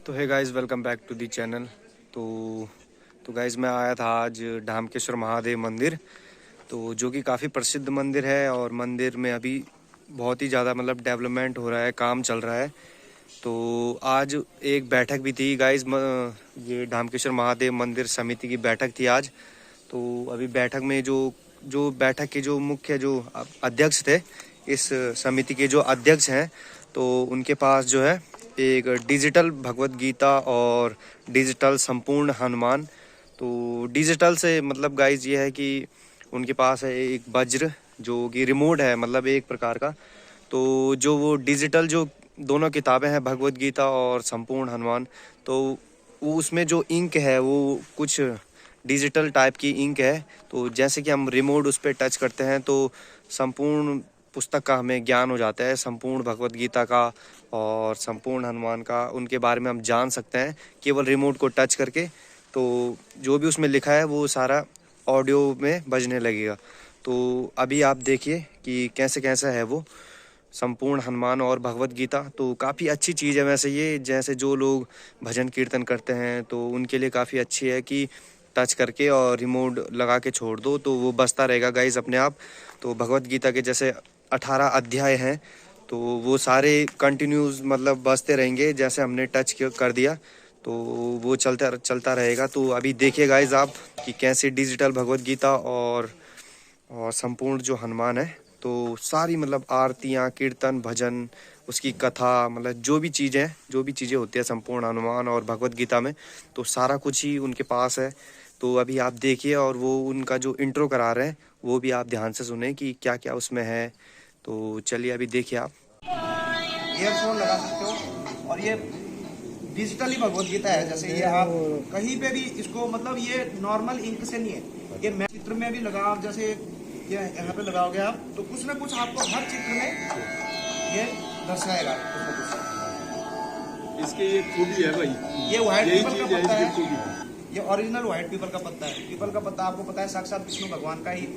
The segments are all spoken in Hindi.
तो है guys, welcome back to the channel. तो गाइस, मैं आया था आज ढामकेश्वर महादेव मंदिर, तो जो कि काफ़ी प्रसिद्ध मंदिर है और मंदिर में अभी बहुत ही ज़्यादा मतलब डेवलपमेंट हो रहा है, काम चल रहा है। तो आज एक बैठक भी थी गाइस, ये ढामकेश्वर महादेव मंदिर समिति की बैठक थी आज। तो अभी बैठक में जो जो बैठक के जो मुख्य जो अध्यक्ष थे, इस समिति के जो अध्यक्ष हैं, तो उनके पास जो है एक डिजिटल भगवत गीता और डिजिटल संपूर्ण हनुमान। तो डिजिटल से मतलब गाइज ये है कि उनके पास है एक वज्र जो कि रिमोट है, मतलब एक प्रकार का। तो जो वो डिजिटल जो दोनों किताबें हैं, भगवत गीता और संपूर्ण हनुमान, तो वो उसमें जो इंक है वो कुछ डिजिटल टाइप की इंक है। तो जैसे कि हम रिमोट उस पर टच करते हैं तो संपूर्ण पुस्तक का हमें ज्ञान हो जाता है, संपूर्ण भगवत गीता का और संपूर्ण हनुमान का, उनके बारे में हम जान सकते हैं केवल रिमोट को टच करके। तो जो भी उसमें लिखा है वो सारा ऑडियो में बजने लगेगा। तो अभी आप देखिए कि कैसे कैसा है वो संपूर्ण हनुमान और भगवत गीता। तो काफ़ी अच्छी चीज़ है वैसे ये, जैसे जो लोग भजन कीर्तन करते हैं तो उनके लिए काफ़ी अच्छी है कि टच करके और रिमोट लगा के छोड़ दो तो वो बजता रहेगा गाइज अपने आप। तो भगवत गीता के जैसे 18 अध्याय हैं, तो वो सारे कंटिन्यूज मतलब बजते रहेंगे। जैसे हमने टच कर दिया तो वो चलता रहेगा। तो अभी देखिए गाइज आप कि कैसे डिजिटल भगवत गीता और संपूर्ण जो हनुमान है, तो सारी मतलब आरतियाँ, कीर्तन, भजन, उसकी कथा, मतलब जो भी चीज़ें होती है संपूर्ण हनुमान और भगवत गीता में, तो सारा कुछ ही उनके पास है। तो अभी आप देखिए और वो उनका जो इंट्रो करा रहे हैं वो भी आप ध्यान से सुने कि क्या क्या उसमें है। तो चलिए अभी देखिए आप। ईयरफोन लगा सकते हो और ये डिजिटली भगवत गीता है। जैसे ये आप कहीं पे भी इसको, मतलब ये नॉर्मल इंक से नहीं है, ये मैं चित्र में भी लगाओ, जैसे ये यहाँ पे लगाओगे आप तो कुछ ना कुछ आपको हर चित्र में ये दर्शाएगा कुछ ना कुछ। इसके ये खूबी है भाई, ये व्हाइट पीपल का पत्ता है, ये ओरिजिनल व्हाइट पीपल का पत्ता है। पीपल का पत्ता आपको पता है साक्षात विष्णु भगवान का ही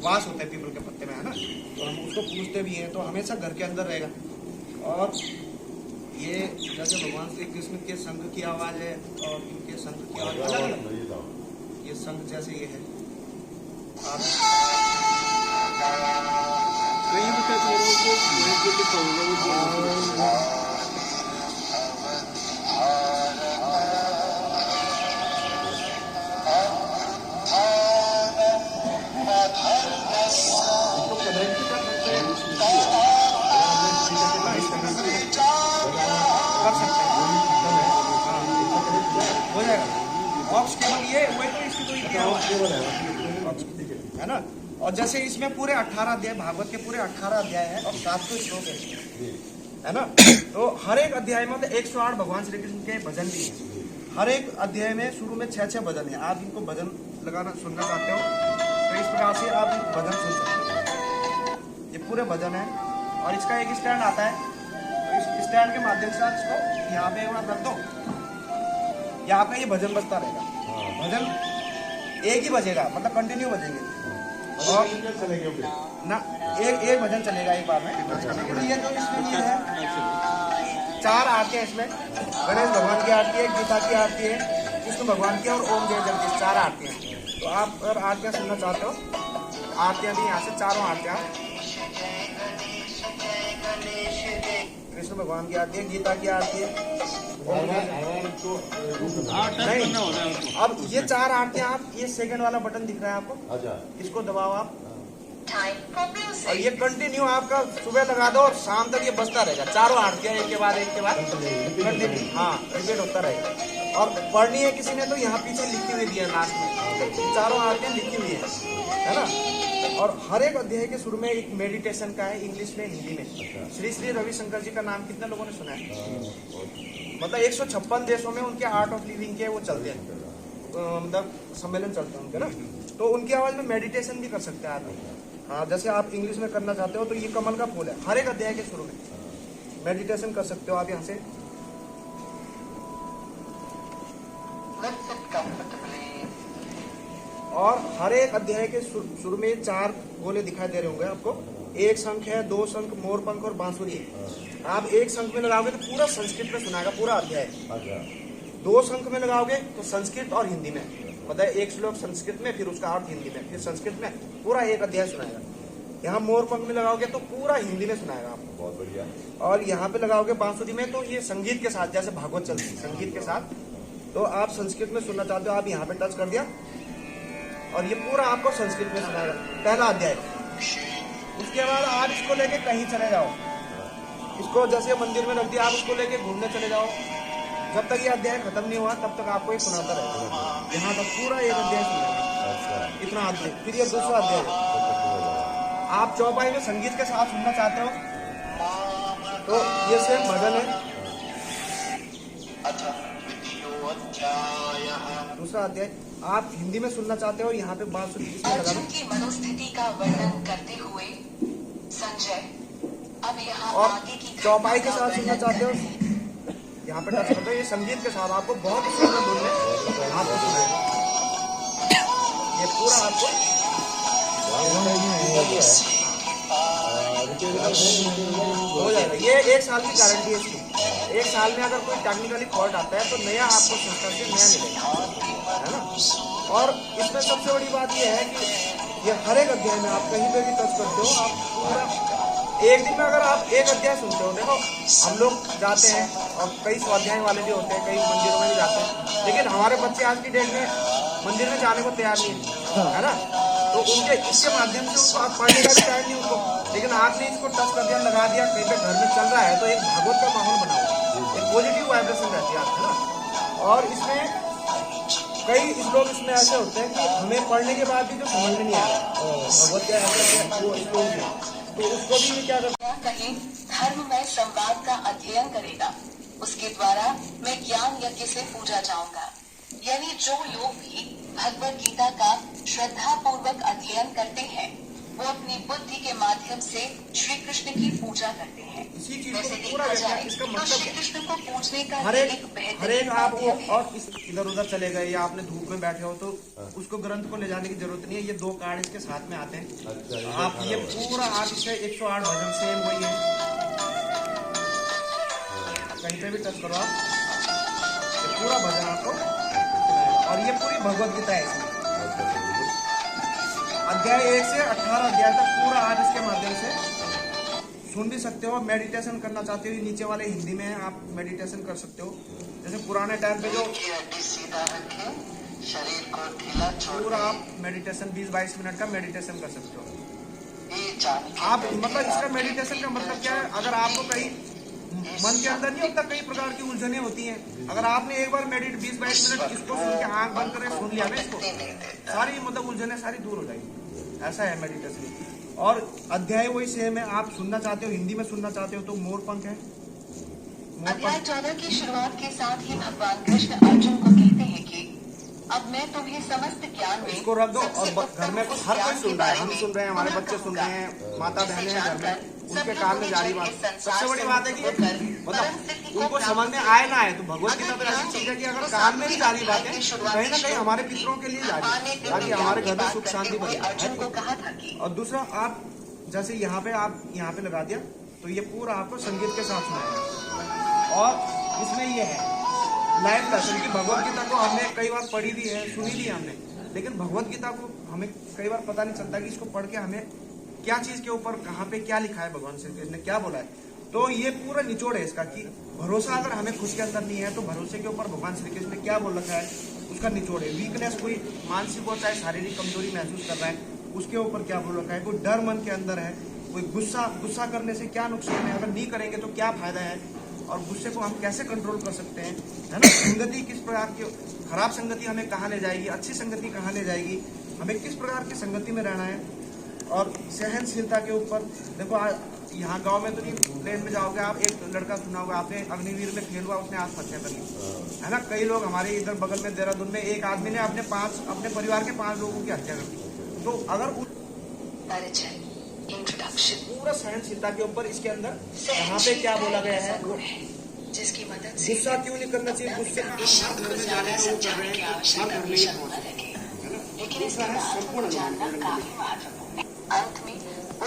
वास होता है पीपल के पत्ते में, है ना। तो हम उसको पूजते भी हैं, तो हमेशा घर के अंदर रहेगा। और ये जैसे भगवान श्री कृष्ण के शंख की आवाज है और इनके शंख की आवाज अलग अलग, ये शंख जैसे ये है आप कहीं भी टच कर सकते हैं, हो जाएगा। ऑक्स केबल ये वही तो, इसकी तो है ना। और जैसे इसमें पूरे 18 अध्याय, भागवत के पूरे 18 अध्याय है और 700 श्लोक है ना। तो हर एक अध्याय में 108 भगवान श्री कृष्ण के भजन भी है। हर एक अध्याय में शुरू में 6-6 भजन है। आप इनको भजन लगाना सुनना चाहते हो तो इस प्रकार से आप भजन सुन सकते हो। ये पूरे भजन है और इसका एक स्टैंड आता है, तो इस स्टैंड के माध्यम से आप इसको यहाँ पे एक बार रख दो, यहाँ पे ये भजन बजता रहेगा। भजन एक ही बजेगा, मतलब कंटिन्यू बजेंगे और ना एक भजन चलेगा एक बार में। ये तो इसमें ये है 4 आरतियां इसमें, गणेश भगवान की आरती है, गीता की आरती है, कृष्ण भगवान की और ओम जय जगदीश, 4 आरतियां। तो आप अगर आरतियां सुनना चाहते हो, आरतियां भी यहाँ से चारों आरतियां, कृष्ण भगवान की आरती है, गीता की आरती है, नहीं। अब ये 4 आरतियां, आप ये सेकंड वाला बटन दिख रहा है आपको, इसको दबाओ आप और ये कंटिन्यू आपका सुबह लगा दो और शाम तक ये बजता रहेगा। चारों आरतियां एक के बाद कंटिन्यू, हाँ, रिपीट होता रहेगा। और पढ़नी है किसी ने तो यहाँ पीछे लिखी हुई है लास्ट में, चारों आरतियां लिखी हुई है ना। और हर एक अध्याय के शुरू में एक मेडिटेशन का है, इंग्लिश में, हिंदी में। श्री श्री रविशंकर जी का नाम कितने लोगों ने सुना है? मतलब 156 देशों में उनके आर्ट ऑफ लिविंग के वो चलते हैं, मतलब सम्मेलन चलते हैं उनके ना। तो उनकी आवाज में मेडिटेशन भी कर सकते हैं आप। हाँ, जैसे आप इंग्लिश में करना चाहते हो तो ये कमल का फूल है, हर एक अध्याय के शुरू में मेडिटेशन कर सकते हो आप यहाँ से। और हर एक अध्याय के शुरू में 4 गोले दिखाई दे रहे होंगे आपको। एक शंख है, 2 शंख, मोर पंख और बांसुरी है। आप एक शंख में लगाओगे तो पूरा संस्कृत में सुनाएगा पूरा अध्याय। अच्छा। 2 शंख में लगाओगे तो संस्कृत और हिंदी में, मतलब एक श्लोक संस्कृत में, फिर उसका अर्थ हिंदी में, फिर संस्कृत में पूरा एक अध्याय सुनाएगा। यहाँ मोर पंख में लगाओगे तो पूरा हिंदी में सुनाएगा आपको। बहुत बढ़िया। और यहाँ पे लगाओगे बांसुरी में तो ये संगीत के साथ, जैसे भागवत चलती है संगीत के साथ, तो आप संस्कृत में सुनना चाहते हो, आप यहाँ पे टच कर दिया और ये पूरा आपको संस्कृत में सुनाएगा पहला अध्याय। उसके बाद आप इसको लेके कहीं चले जाओ, इसको जैसे मंदिर में रख दिया, आप उसको लेके घूमने चले जाओ, जब तक ये अध्याय खत्म नहीं हुआ तब तक आपको ये सुनाता रहेगा। यहाँ तक पूरा एक अध्याय सुनेगा, अच्छा। इतना अध्याय। फिर ये दूसरा अध्याय आप चौपाई में संगीत के साथ सुनना चाहते हो तो ये सेम भजन है। दूसरा अध्याय आप हिंदी में सुनना चाहते हो, यहाँ पे बांसुरी इसमें लगा अर्जुन की मनोस्थिति का वर्णन करते हुए संजय अब यहाँ और आगे की चौपाई के घटना साथ का सुनना वर्णन चाहते हो, करते हैं। यहाँ पे टच करते हो, ये संगीत के साथ आपको बहुत ही सुंदर धुन में आपको सुनाएगा। ये पूरा आपको हो जाएगा। ये 1 साल की गारंटी है इसकी। 1 साल में अगर कोई टेक्निकली फॉल्ट आता है तो नया आपको संस्था से नया मिलेगा, है ना। और इसमें सबसे बड़ी बात ये है कि ये हर एक अध्याय में आप कहीं पे भी टच करते हो, आप पूरा एक दिन में अगर आप एक अध्याय सुनते हो, देखो हम लोग जाते हैं और कई स्वाध्याय वाले भी होते हैं, कई मंदिरों में भी जाते हैं, लेकिन हमारे बच्चे आज की डेट में मंदिर में जाने को तैयार नहीं है ना। तो उनके इसके माध्यम से उनको आप पढ़ने का भी टाइम नहीं उनको, लेकिन आपने इसको टच कर दिया, लगा दिया, कहीं पे घर में चल रहा है तो एक भागवत का माहौल बना हुआ, एक पॉजिटिव वाइब्रेशन रहती है आपको ना। और इसमें कई लोग इसमें ऐसे होते हैं कि हमें पढ़ने के बाद भी जो समझ में नहीं आ रहा भगवत क्या है वो श्लोक है, तो उसको भी क्या करते हैं, कहीं धर्ममय संवाद का अध्ययन करेगा, उसके द्वारा मैं ज्ञान यज्ञ से पूजा जाऊंगा। यानी जो लोग भी भगवत गीता का श्रद्धा पूर्वक अध्ययन करते हैं वो अपनी बुद्धि के माध्यम से श्री कृष्ण की पूजा करते हैं। इसी चीज वैसे को पूरा देखा जाए इसका तो मतलब श्री कृष्ण को पूजने का हर एक एक बेहतरीन आपको माध्यम है। और इस इधर उधर चले गए या आपने धूप में बैठे हो तो उसको ग्रंथ को ले जाने की जरूरत नहीं है, ये 2 कार्ड इसके साथ में आते हैं। अच्छा, आप ये पूरा आप इसे 108 भजन सेम वही है, कहीं पे भी टच करो आप, ये पूरा भजन आपको सुनाएगा। और ये पूरी भगवत गीता है इसमें, अध्याय 1 से 18 अध्याय तक पूरा आप इसके माध्यम से सुन भी सकते हो। मेडिटेशन करना चाहते हो, ये नीचे वाले हिंदी में है, आप मेडिटेशन कर सकते हो। जैसे पुराने टाइम पे जो शरीर को ढीला पूरा आप मेडिटेशन 20-22 मिनट का मेडिटेशन कर सकते हो छोड़ आप। मतलब इसका मेडिटेशन का मतलब क्या है, अगर आपको कहीं मन के अंदर नहीं होता, कई प्रकार की उलझने होती हैं, अगर आपने एक बार 20-22 मिनट इसको सुन के आंख बंद करके सुन लिया ना इसको, सारी मतलब उलझने सारी दूर हो जाएगी। ऐसा है मेडिटेशन। और अध्याय वही सेम है, आप सुनना चाहते हो हिंदी में सुनना चाहते हो तो मोर पंख है। अध्याय 14 की शुरुआत के साथ ही भगवान कृष्ण अर्जुन को कहते हैं कि अब मैं तुम्हें समस्त ज्ञान में इसको रख दो और सबसे घर में उत्तम हर कोई ज्ञान सुन के रहा है, बारे हम में सुन रहे हैं, हमारे पुनः बच्चे सुन कहूंगा। रहे हैं, माता जिसे बहनें हैं घर में, जानकर उनके सब कान में लोगों जा रही ने बात। इस संसार सबसे बड़ी से बात है कि मुक्त होकर मतलब परम सिद्धि को उनको प्राप्त समझ में करें। आए ना आए तो भगवत गीता तो अगर ऐसी चीज है कि अगर तो कान में भी जा रही सातवें बात है अध्याय की कहीं ना कहीं हमारे पितरों के लिए जा भगवान रही ने है, ताकि हमारे घर में सुख शांति बने। अर्जुन को कहा था कि और दूसरा आप जैसे यहाँ पे आप यहाँ पे लगा दिया तो ये पूरा आपको संगीत के साथ सुनाएगा। और इसमें ये है लाइफ लेसन की भगवत गीता को हमने कई बार पढ़ी भी है, सुनी भी है हमने, लेकिन भगवत गीता को हमें कई बार पता नहीं चलता कि इसको पढ़ के हमें क्या चीज के ऊपर कहाँ पे क्या लिखा है, भगवान श्री कृष्ण ने क्या बोला है। तो ये पूरा निचोड़ है इसका कि भरोसा अगर हमें खुद के अंदर नहीं है तो भरोसे के ऊपर भगवान श्री कृष्ण ने क्या बोल रखा है उसका निचोड़ है। वीकनेस कोई मानसिक हो चाहे शारीरिक कमजोरी महसूस कर रहा है उसके ऊपर क्या बोल रखा है, कोई डर मन के अंदर है, कोई गुस्सा करने से क्या नुकसान है, अगर नहीं करेंगे तो क्या फायदा है, और गुस्से को हम कैसे कंट्रोल कर सकते हैं, है ना। संगति किस प्रकार की, खराब संगति हमें कहाँ ले जाएगी, अच्छी संगति कहाँ ले जाएगी, हमें किस प्रकार की संगति में रहना है। और सहनशीलता के ऊपर देखो, यहाँ गांव में तो नहीं, प्लेन में जाओगे आप, एक लड़का सुना होगा आपने, अग्निवीर में फेल हुआ, उसने आत्महत्या कर ली, है ना। कई लोग हमारे इधर बगल में देहरादून में एक आदमी ने अपने परिवार के 5 लोगों की हत्या कर दी। तो अगर इंट्रोडक्शन पूरा सहनशीलता के ऊपर इसके अंदर यहाँ पे क्या बोला गया है, वो जिसकी मदद से गुस्सा क्यों नहीं करना चाहिए, गुस्से लेकिन इसके महत्व को जानना काफी महत्वपूर्ण है। अंत में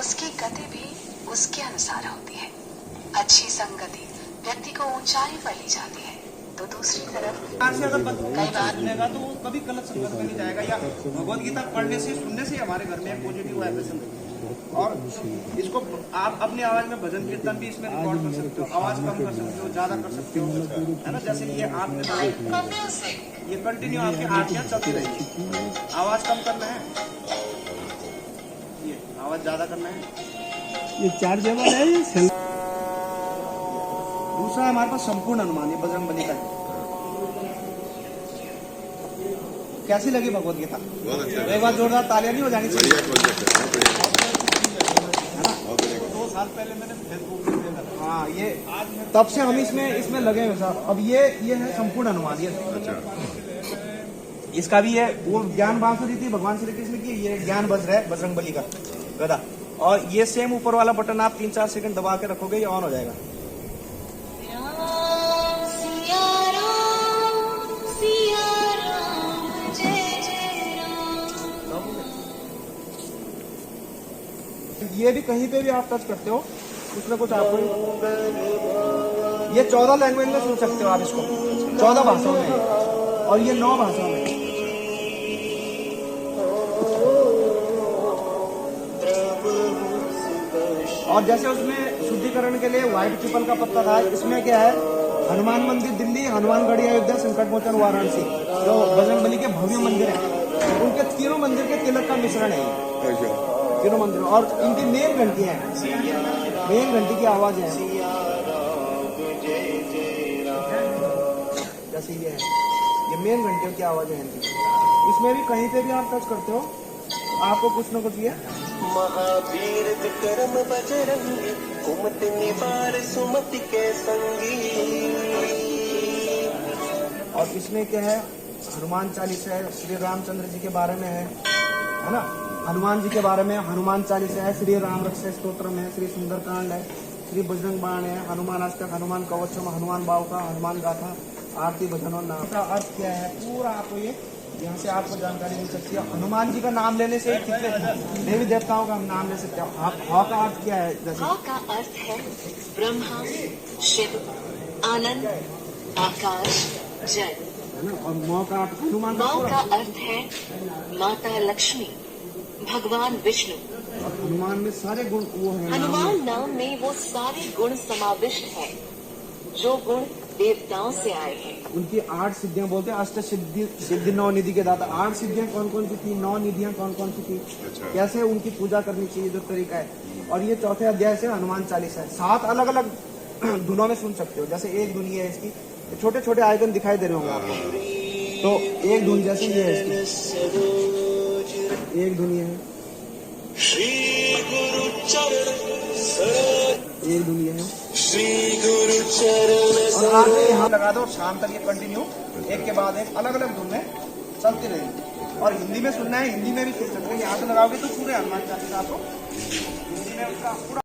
उसकी गति भी उसके अनुसार होती है। अच्छी संगति व्यक्ति को ऊंचाई पर ले जाती है, तो दूसरी तरफ से अगर बंदा सुनेगा तो वो कभी गलत संगत में नहीं जाएगा, या भगवत गीता पढ़ने से सुनने से हमारे घर में एक पॉजिटिव वाइब्रेशन होती है। और इसको आप अपनी आवाज में भजन कीर्तन भी इसमें रिकॉर्ड कर सकते हो, आवाज कम कर सकते हो, ज्यादा कर सकते हो, है ना। जैसे ये आपने ये कंटिन्यू आपकी आरतियां चलती रहेगी। आवाज कम करना है, ये आवाज ज्यादा करना है। ये चार्जेबल है ये सेल दूसरा है हमारे पास संपूर्ण हनुमान, ये बजरंग बली का है। कैसी लगी भगवत गीता? एक बार जोरदार तालियां नहीं हो जानी चाहिए, है ना। 2 साल पहले मैंने फेसबुक पे देखा। हाँ, ये तब से हम इसमें लगे हुए साहब। अब ये है संपूर्ण हनुमान, ये इसका भी है। वो ज्ञान बांसुरी थी भगवान श्री कृष्ण की, ये ज्ञान वज्र है बजरंग बली का गदा। और ये सेम ऊपर वाला बटन आप 3-4 सेकंड दबा के रखोगे, ये ऑन हो जाएगा। ये भी कहीं पे भी आप टच करते हो, कुछ ना कुछ आपको ये 14 लैंग्वेज में सुन सकते हो आप इसको, 14 भाषाओं में, और ये 9 भाषाओं में। और जैसे उसमें शुद्धिकरण के लिए व्हाइट पीपल का पत्ता था, इसमें क्या है, हनुमान मंदिर दिल्ली, हनुमानगढ़ी अयोध्या, संकट मोचन वाराणसी, जो बजरंग बली के भव्य मंदिर है, उनके तीनों मंदिर के तिलक का मिश्रण है तीनों मंदिर। और इनकी मेन घंटी है, मेन घंटी की आवाज है, जैसे ये है, ये मेन घंटियों की आवाज है इनकी। इसमें भी कहीं पे भी आप टच करते हो, आपको कुछ ना कुछ ये महावीर विक्रम बजरंगी, कुमति निवार सुमति के संगी। और इसमें क्या है, हनुमान चालीसा है, श्री रामचंद्र जी के बारे में है ना। हनुमान जी के बारे में हनुमान चालीसा है, श्री राम रक्षा स्तोत्र है, श्री सुंदरकांड है, श्री बजरंग बाण है, हनुमान अष्टक, हनुमान कवचम, हनुमान बाहुका, हनुमान गाथा, आरती भजन और नाम का अर्थ क्या है पूरा आपको ये यहाँ से आपको जानकारी मिल सकती है। हनुमान जी का नाम लेने से कितने देवी देवताओं का हम नाम ले सकते हैं। हा का अर्थ क्या है? जैसे हा का अर्थ है ब्रह्मा, शिव, आनंद, आकाश, जल, है ना। और मौ का अर्थ हनुमान मौ का अर्थ है माता लक्ष्मी, भगवान विष्णु। और हनुमान में सारे गुण वो है, हनुमान नाम में वो सारे गुण समाविष्ट है जो गुण देवताओं से आए हैं। उनकी 8 सिद्धियां बोलते हैं, अष्ट सिद्धि 9 निधि के दाता। 8 सिद्धियां कौन कौन सी थी, 9 निधियां कौन कौन सी थी, कैसे उनकी पूजा करनी चाहिए, जो तरीका है। और ये 4थे अध्याय से हनुमान चालीसा है। 7 अलग अलग धुनों में सुन सकते हो। जैसे एक धुन ये है इसकी, छोटे छोटे आइकन दिखाई दे रहे होंगे आपको। तो एक धुन जैसे ये है इसकी, एक धुन ये है, एक धुन ये है, और आपने यहाँ लगा दो, शाम तक ये कंटिन्यू एक के बाद एक अलग अलग धुन में चलती रहेगी। और हिंदी में सुनना है, हिंदी में भी सुन सकते हैं। यहाँ से लगाओगे तो पूरे हनुमान चालीसा आपको हिंदी में उसका पूरा